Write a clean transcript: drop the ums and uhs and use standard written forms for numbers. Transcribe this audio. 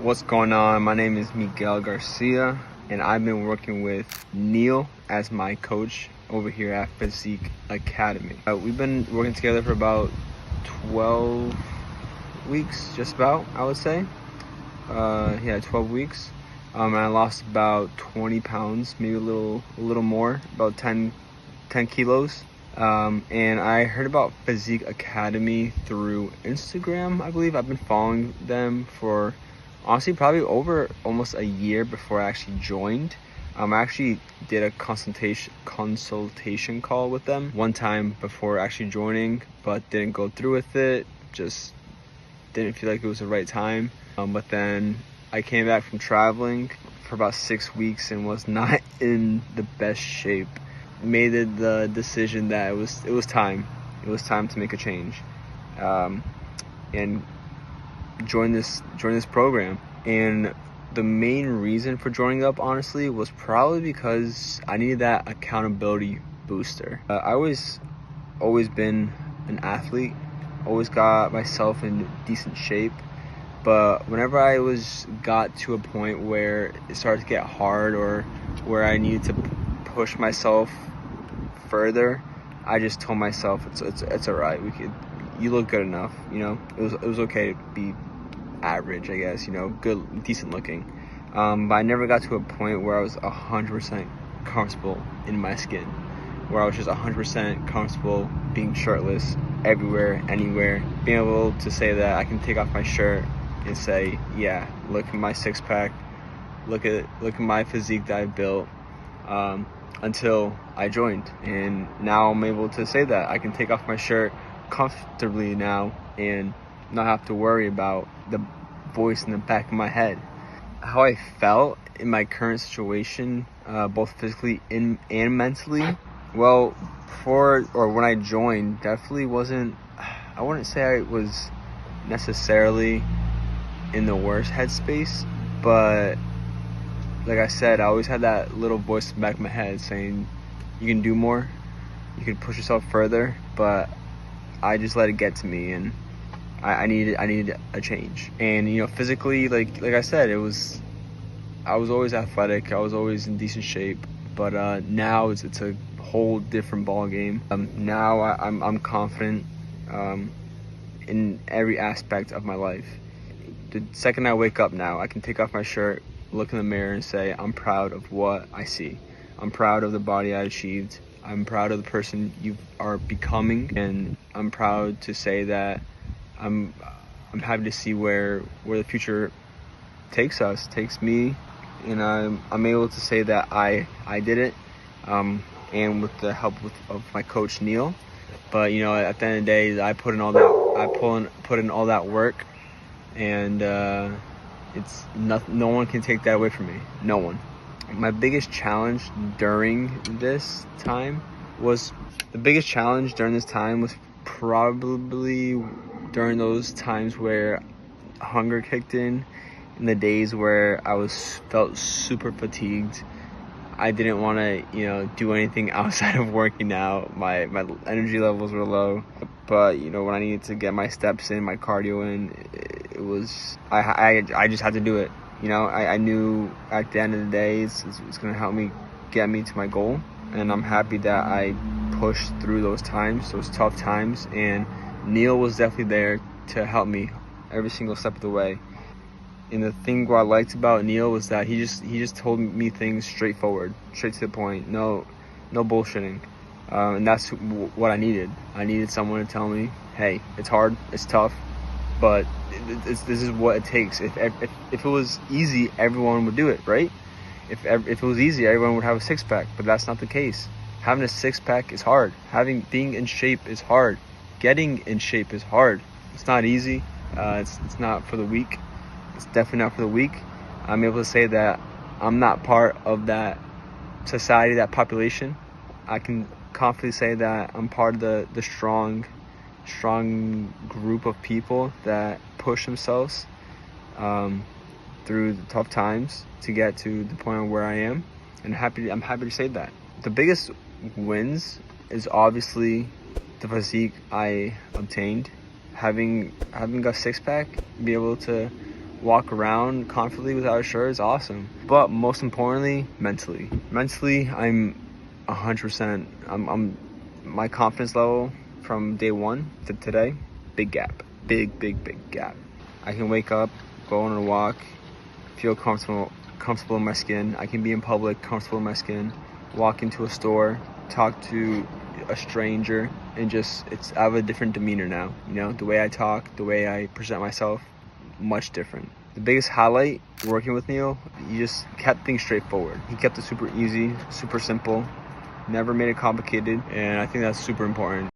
What's going on? My name is Miguel Garcia, and I've been working with Neil as my coach over here at Physique Academy. We've been working together for about 12 weeks, just about, I would say. 12 weeks. And I lost about 20 pounds, maybe a little more, about 10 kilos. And I heard about Physique Academy through Instagram, I believe. I've been following them for honestly probably over almost a year before I actually joined. I actually did a consultation call with them one time before actually joining, but didn't go through with it. Just didn't feel like it was the right time. But then I came back from traveling for about 6 weeks and was not in the best shape. Made the decision that it was time. It was time to make a change, and join this program. And the main reason for joining up, honestly, was probably because I needed that accountability booster. I always been an athlete, always got myself in decent shape, but whenever I got to a point where it started to get hard or where I needed to push myself further, I just told myself it's all right. You look good enough, It was okay to be average, I guess, good, decent looking. But I never got to a point where I was 100% comfortable in my skin, where I was just 100% comfortable being shirtless everywhere, anywhere, being able to say that I can take off my shirt and say, yeah, look at my six pack, look at my physique that I built. Until I joined, and now I'm able to say that I can take off my shirt comfortably now and not have to worry about the voice in the back of my head. How I felt in my current situation, both physically and mentally, well, when I joined, definitely wasn't, I wouldn't say I was necessarily in the worst headspace, but like I said, I always had that little voice in the back of my head saying, you can do more, you can push yourself further, but I just let it get to me, and I needed a change. And physically, like I said, I was always athletic, I was always in decent shape, but now it's a whole different ball game. Now I'm confident in every aspect of my life. The second I wake up now, I can take off my shirt, look in the mirror and say, I'm proud of what I see. I'm proud of the body I achieved. I'm proud of the person you are becoming, and I'm proud to say that I'm happy to see where the future takes me, and I'm able to say that I did it, and with the help of my coach Neil. But at the end of the day, I put in all that work, and it's nothing. No one can take that away from me. No one. My biggest challenge during this time was probably during those times where hunger kicked in the days where I felt super fatigued. I didn't want to, do anything outside of working out. My energy levels were low, but when I needed to get my steps in, my cardio in, it was I just had to do it. I knew at the end of the day it's going to help me get me to my goal, and I'm happy that I pushed through those tough times, and Neil was definitely there to help me every single step of the way. And the thing what I liked about Neil was that he just told me things straightforward, straight to the point, no bullshitting, and that's what I needed. I needed someone to tell me, hey, it's hard, it's tough, but this is what it takes. If it was easy, everyone would do it, right? If it was easy, everyone would have a six pack, but that's not the case. Having a six pack is hard. Being in shape is hard. Getting in shape is hard. It's not easy. It's not for the weak. It's definitely not for the weak. I'm able to say that I'm not part of that society, that population. I can confidently say that I'm part of the strong group of people that push themselves through the tough times to get to the point where I am, and I'm happy to say that. The biggest wins is obviously the physique I obtained, having a six pack, be able to walk around confidently without a shirt is awesome. But most importantly, mentally. Mentally, I'm 100%. I'm my confidence level from day one to today, big gap. Big gap. I can wake up, go on a walk, feel comfortable in my skin. I can be in public, comfortable in my skin, walk into a store, talk to a stranger, and I have a different demeanor now. You know, the way I talk, the way I present myself, much different. The biggest highlight working with Neil, he just kept things straightforward. He kept it super easy, super simple, never made it complicated, and I think that's super important.